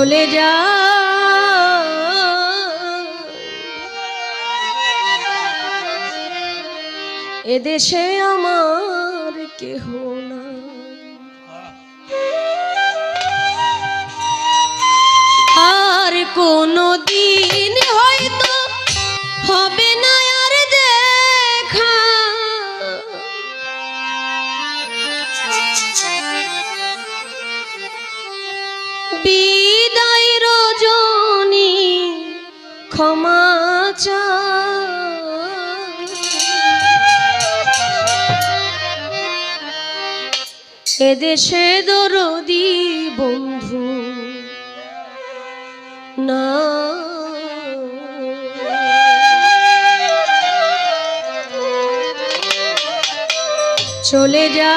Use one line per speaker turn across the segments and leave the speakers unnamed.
চলে যা এদেশে আমার কেহ না। আর কোনো দিন হয়তো হবে না আর দেখা, বিদায় রজনী ক্ষমা চা। এদেশে দরদি বন্ধু না, চলে যা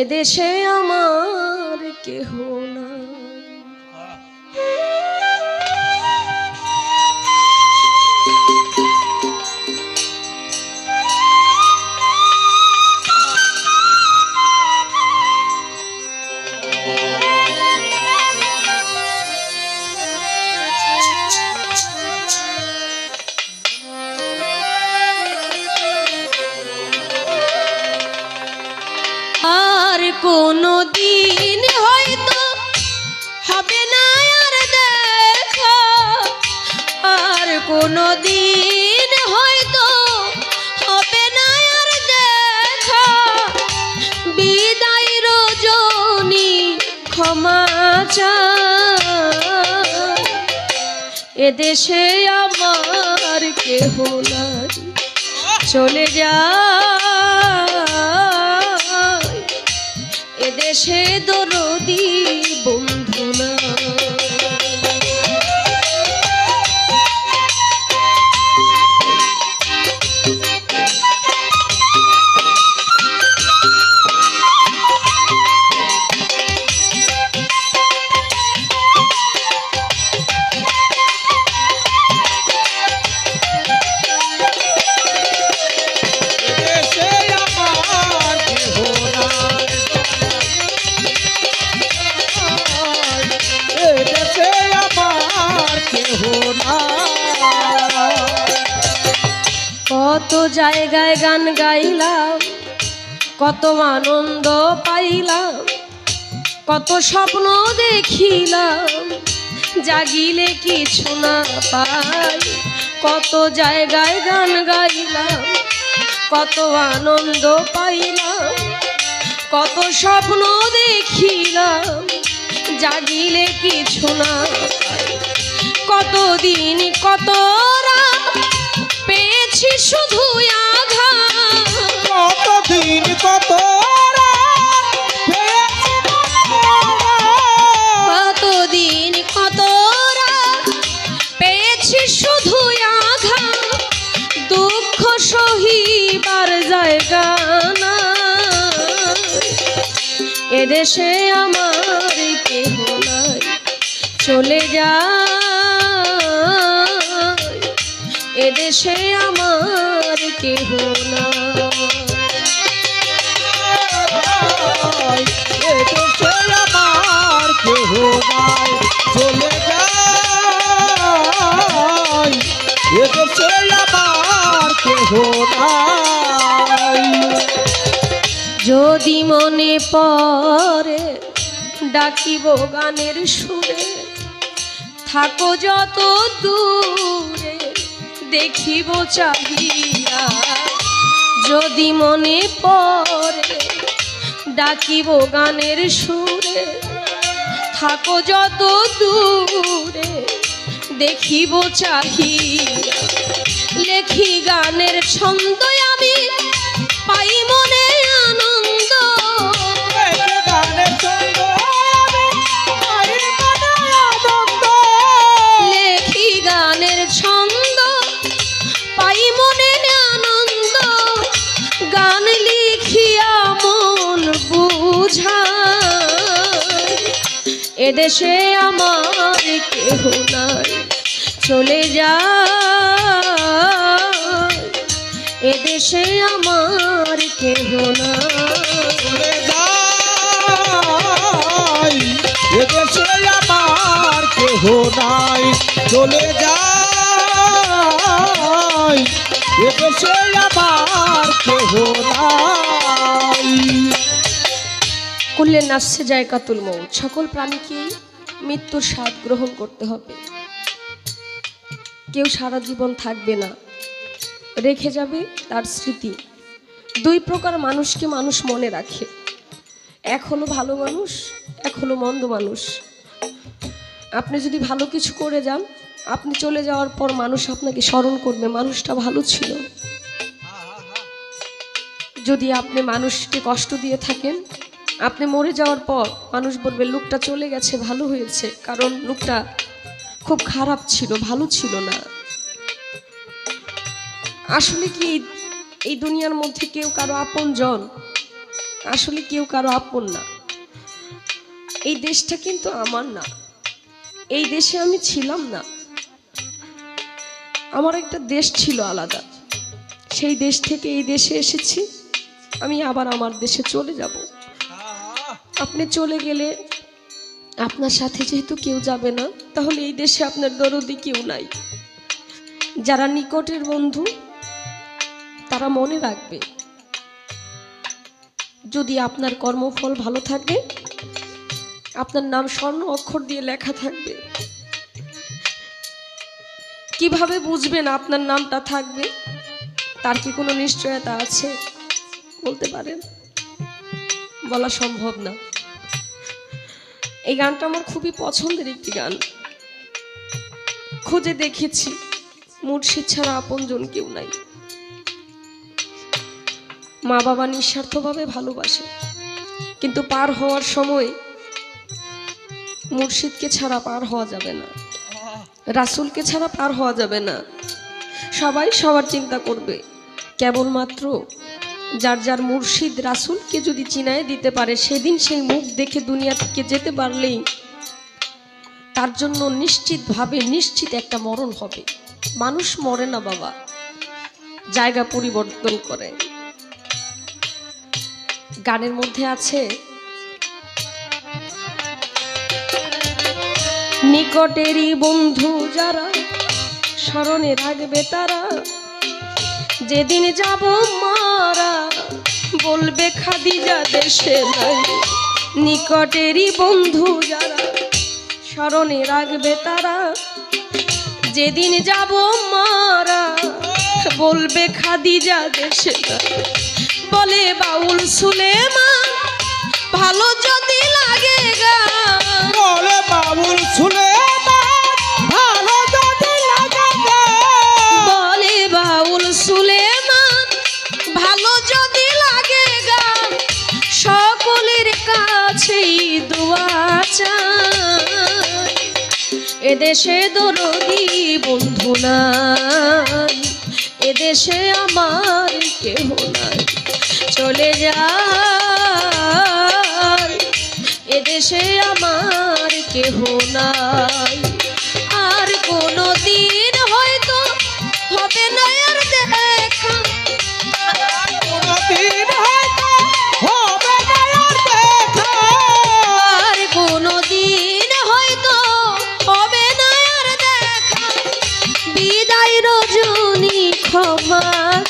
এদেশে আমার কেহ না। আর কোনো দিন হয়তো হবে না আর দেখা, আর কোনো দিন হয়তো হবে না আর দেখা, বিদায় রজনী ক্ষমা চা। এদেশে আমার কেহ নাই, চলে যা এদেশে দরদি বন্ধু না। কত জায়গায় গান গাইলাম, কত আনন্দ পাইলাম, কত স্বপ্ন দেখিলাম, জাগিলে কিছু না পাই। কত জায়গায় গান গাইলাম, কত আনন্দ পাইলাম, কত স্বপ্ন দেখিলাম, জাগিলে কিছু না পাই। কতদিন কত পেয়েছি শুধু আঘাত,
কতদিন কত
কতদিন কত পেয়েছি শুধু আঘাত, দুঃখ সহিবার জায়গা না। এদেশে আমার কেহ নাই, চলে যা এদেশে আমার কেহ না।
এদেশে আমার কেহ নাই, চলে যাই এদেশে আমার কেহ নাই।
যদি মনে পড়ে ডাকিব গানের সুরে, থাকো যত দূরে দেখিব চাহিয়া। যদি মনে পড়ে ডাকিব গানের সুরে, থাকো যত দূরে দেখিব চাহিয়া। লেখি গানের ছন্দ আমি পাই মনে আনন্দ, লেখি গানের ছন্দ পাই মনে আনন্দ, গান লিখিয়া মন বুঝায়। এদেশে আমার কেহ নাই, চলে যা এদেশে আমার কেহ নাই।
চলে যাই এদেশে আমার কেহ নাই, চলে যাই এদেশে আমার কেহ নাই।
কুল্লে নাফসে জায়কাতুল মউত, সকল প্রাণীকে মৃত্যুর স্বাদ গ্রহণ করতে হবে। কেউ সারা জীবন থাকবে না, রেখে যাবে তার স্মৃতি। দুই প্রকার মানুষকে মানুষ মনে রাখে, এক হলো ভালো মানুষ, এক হলো মন্দ মানুষ। আপনি যদি ভালো কিছু করে যান, আপনি চলে যাওয়ার পর মানুষ আপনাকে স্মরণ করবে মানুষটা ভালো ছিল। যদি আপনি মানুষকে কষ্ট দিয়ে থাকেন, আপনি মরে যাওয়ার পর মানুষ বলবে লোকটা চলে গেছে, ভালো হয়েছে, কারণ লোকটা খুব খারাপ ছিল, ভালো ছিল না। আসলে কি এই দুনিয়ার মধ্যে কেউ কারো আপন জন? আসলে কেউ কারো আপন না। এই দেশটা কিন্তু আমার না, এই দেশে আমি ছিলাম না। আমার একটা দেশ ছিল আলাদা, সেই দেশ থেকে এই দেশে এসেছি, আমি আবার আমার দেশে চলে যাব। আপনি চলে গেলে আপনার সাথে যেহেতু কেউ যাবে না, তাহলে এই দেশে আপনার দরদি কেউ নাই। যারা নিকটের বন্ধু তারা মনে রাখবে, যদি আপনার কর্মফল ভালো থাকে, আপনার নাম স্বর্ণ অক্ষর দিয়ে লেখা থাকবে। কিভাবে বুঝবেন আপনার নামটা থাকবে? তার কি কোনো নিশ্চয়তা আছে? বলতে পারেন? বলা সম্ভব না। এই গানটা আমার খুবই পছন্দের একটি গান। খুঁজে দেখেছি, মুর্শিদ ছাড়া আপনজন কেউ নাই। মা বাবা নিঃস্বার্থভাবে ভালোবাসে, কিন্তু পার হওয়ার সময় মুর্শিদকে ছাড়া পার হওয়া যাবে না, রাসূলকে ছাড়া পার হওয়া যাবে না। সবাই সবার চিন্তা করবে, কেবলমাত্র যার যার মুর্শিদ রাসূলকে যদি চিনায় দিতে পারে, সেদিন সেই মুখ দেখে দুনিয়া থেকে যেতে পারলেই তার জন্য নিশ্চিতভাবে নিশ্চিত একটা মরণ হবে। মানুষ মরে না বাবা, জায়গা পরিবর্তন করে। গানের মধ্যে আছে, নিকটেরই বন্ধু যারা স্মরণে রাখবে তারা, যেদিন যাব মারা বলবে খাদিজা দেশে নাই। নিকটেরই বন্ধু যারা স্মরণে রাখবে তারা, যেদিন যাব মারা বলবে খাদিজা দেশে নাই। বলে বাউল সুলেমান ভালো যদি লাগে গান,
বলে বাউল সুলেমান ভালো যদি লাগে গান,
বলে বাউল সুলেমান ভালো যদি লাগে গান, সকলের কাছেই দোয়া চাই। এদেশে দরদি বন্ধু নাই, এদেশে আমার কেহ নাই, চলে যায় এদেশে আমার কেহ নাই। আর কোনো দিন হয়তো হবে না আর দেখা,
কোনদিন হয়তো হবে না আর দেখা,
আর কোনো দিন হয়তো হবে না আর দেখা। বিদায় রজনী ক্ষমা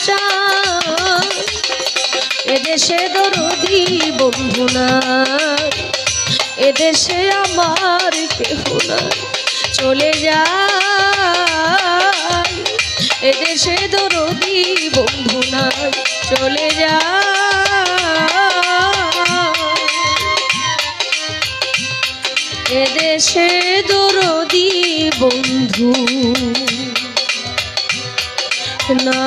চাই, এদেশে দরদি বন্ধু নাই, এদেশে আমার কেহ নাই, চলে যায় এদেশে দরদি বন্ধু নাই, চলে যায় এদেশে দরদি বন্ধু না।